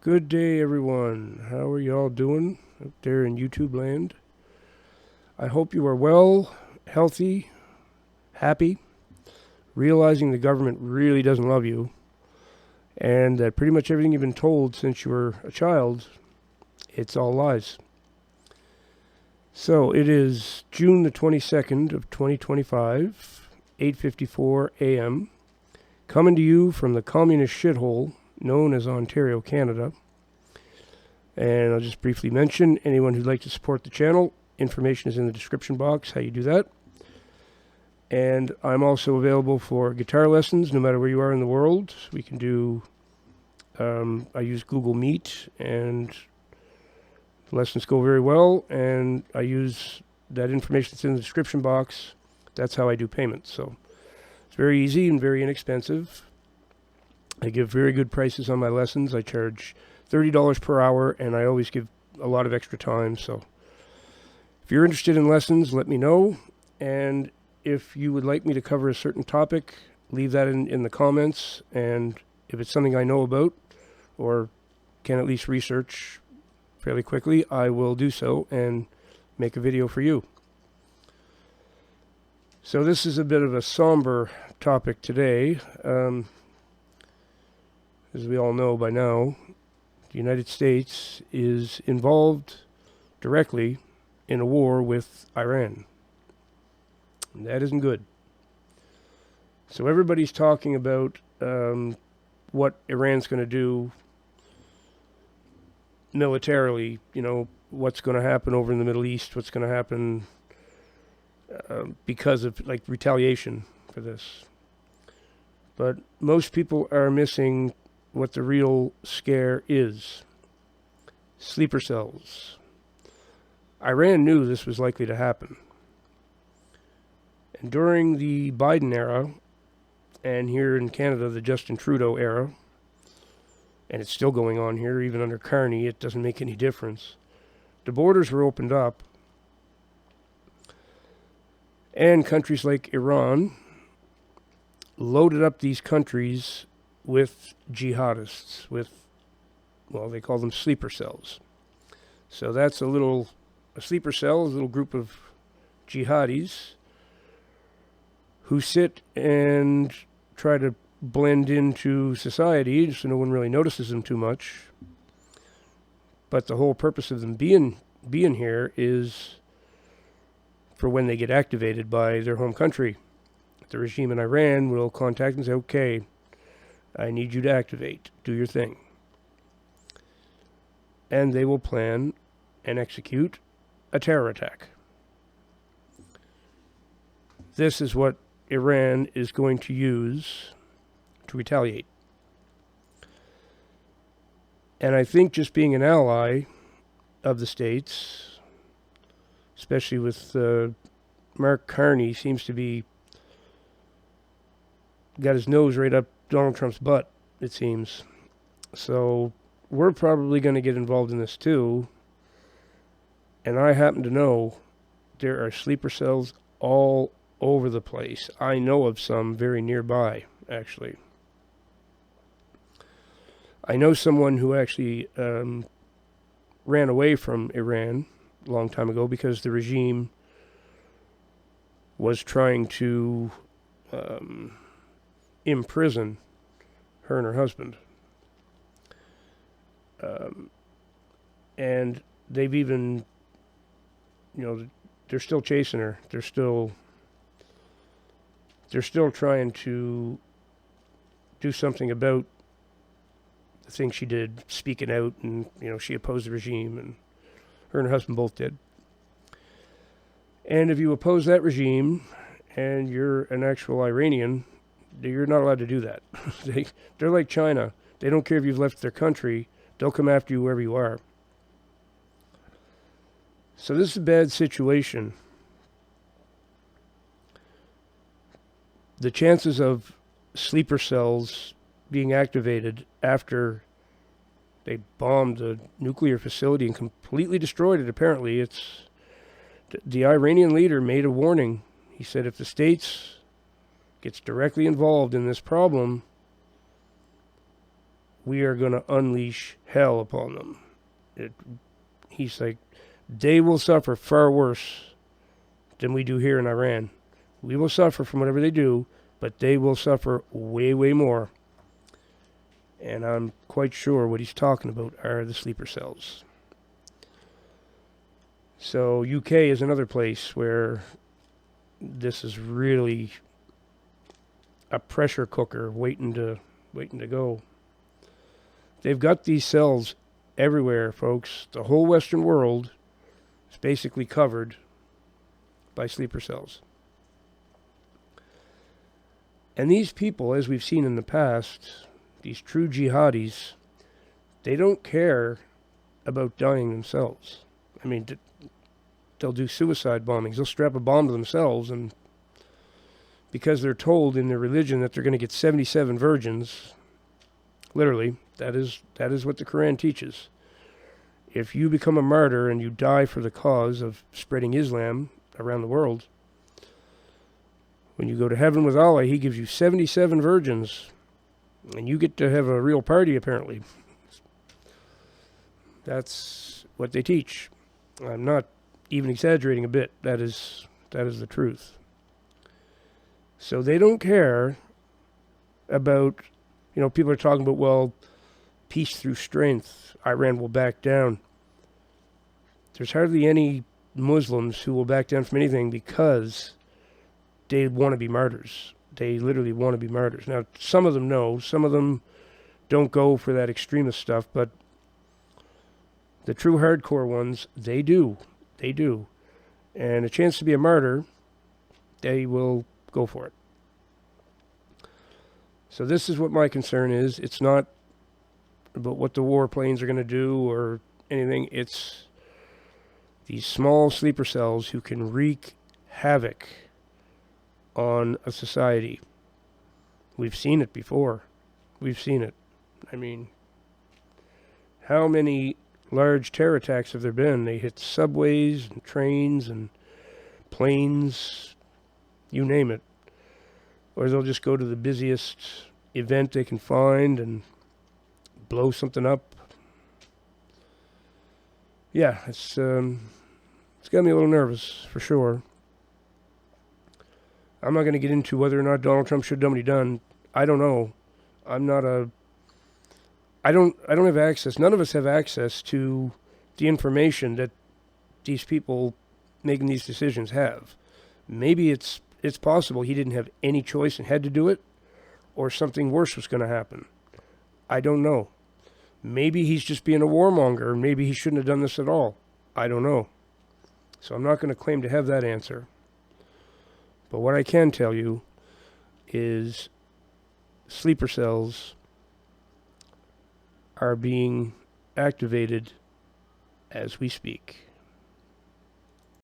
Good day, everyone. How are you all doing out there in YouTube land? I hope you are well, healthy, happy, realizing the government really doesn't love you, and that pretty much everything you've been told since you were a child, it's all lies. So it is June the 22nd of 2025, 8:54 a.m., coming to you from the communist shithole known as Ontario, Canada. And I'll just briefly mention anyone who'd like to support the channel, information is in the description box, how you do that. And I'm also available for guitar lessons no matter where you are in the world. We can do, I use Google Meet, and the lessons go very well. And I use that information that's in the description box. That's how I do payments. So it's very easy and very inexpensive. I give very good prices on my lessons. I charge $30 per hour, and I always give a lot of extra time. So if you're interested in lessons, let me know. And if you would like me to cover a certain topic, leave that in the comments. And if it's something I know about or can at least research fairly quickly, I will do so and make a video for you. So this is a bit of a somber topic today. As we all know by now, the United States is involved directly in a war with Iran. And that isn't good. So everybody's talking about what Iran's going to do militarily, what's going to happen over in the Middle East, what's going to happen because of retaliation for this. But most people are missing what the real scare is. Sleeper cells. Iran knew this was likely to happen. And during the Biden era, and here in Canada, the Justin Trudeau era, and it's still going on here, even under Carney, it doesn't make any difference. The borders were opened up, and countries like Iran loaded up these countries with jihadists, they call them sleeper cells. So that's a sleeper cell is a little group of jihadis who sit and try to blend into society so no one really notices them too much. But the whole purpose of them being here is for when they get activated by their home country. The regime in Iran will contact and say, okay, I need you to activate. Do your thing. And they will plan and execute a terror attack. This is what Iran is going to use to retaliate. And I think just being an ally of the States, especially with Mark Carney, seems to be got his nose right up Donald Trump's butt, it seems. So we're probably going to get involved in this too. And I happen to know there are sleeper cells all over the place. I know of some very nearby, actually. I know someone who actually ran away from Iran a long time ago because the regime was trying to imprison her and her husband. And they've even, they're still chasing her. They're still trying to do something about the things she did, speaking out, and, she opposed the regime, and her and her husband both did. And if you oppose that regime and you're an actual Iranian, you're not allowed to do that. They're like China. They don't care if you've left their country. They'll come after you wherever you are. So this is a bad situation. The chances of sleeper cells being activated after they bombed a nuclear facility and completely destroyed it, apparently, the Iranian leader made a warning. He said if the States gets directly involved in this problem, we are going to unleash hell upon them. He's like, they will suffer far worse than we do here in Iran. We will suffer from whatever they do, but they will suffer way, way more. And I'm quite sure what he's talking about are the sleeper cells. So UK is another place where this is really a pressure cooker waiting to go. They've got these cells everywhere, folks. The whole Western world is basically covered by sleeper cells. And these people, as we've seen in the past, these true jihadis, they don't care about dying themselves. I mean, they'll do suicide bombings. They'll strap a bomb to themselves, and because they're told in their religion that they're going to get 77 virgins, literally, that is what the Quran teaches. If you become a martyr and you die for the cause of spreading Islam around the world, when you go to heaven with Allah, he gives you 77 virgins, and you get to have a real party, apparently. That's what they teach. I'm not even exaggerating a bit. That is the truth. So they don't care about, people are talking about, well, peace through strength. Iran will back down. There's hardly any Muslims who will back down from anything because they want to be martyrs. They literally want to be martyrs. Now, some of them know. Some of them don't go for that extremist stuff, but the true hardcore ones, they do. They do. And a chance to be a martyr, they will go for it. So this is what my concern is. It's not about what the warplanes are going to do or anything. It's these small sleeper cells who can wreak havoc on a society. We've seen it before. We've seen it. I mean, how many large terror attacks have there been? They hit subways and trains and planes, you name it. Or they'll just go to the busiest event they can find and blow something up. Yeah, it's got me a little nervous, for sure. I'm not going to get into whether or not Donald Trump should have done what he done. I don't know. I don't have access. None of us have access to the information that these people making these decisions have. Maybe it's possible he didn't have any choice and had to do it, or something worse was going to happen. I don't know. Maybe he's just being a warmonger. Maybe he shouldn't have done this at all. I don't know. So I'm not going to claim to have that answer. But what I can tell you is sleeper cells are being activated as we speak.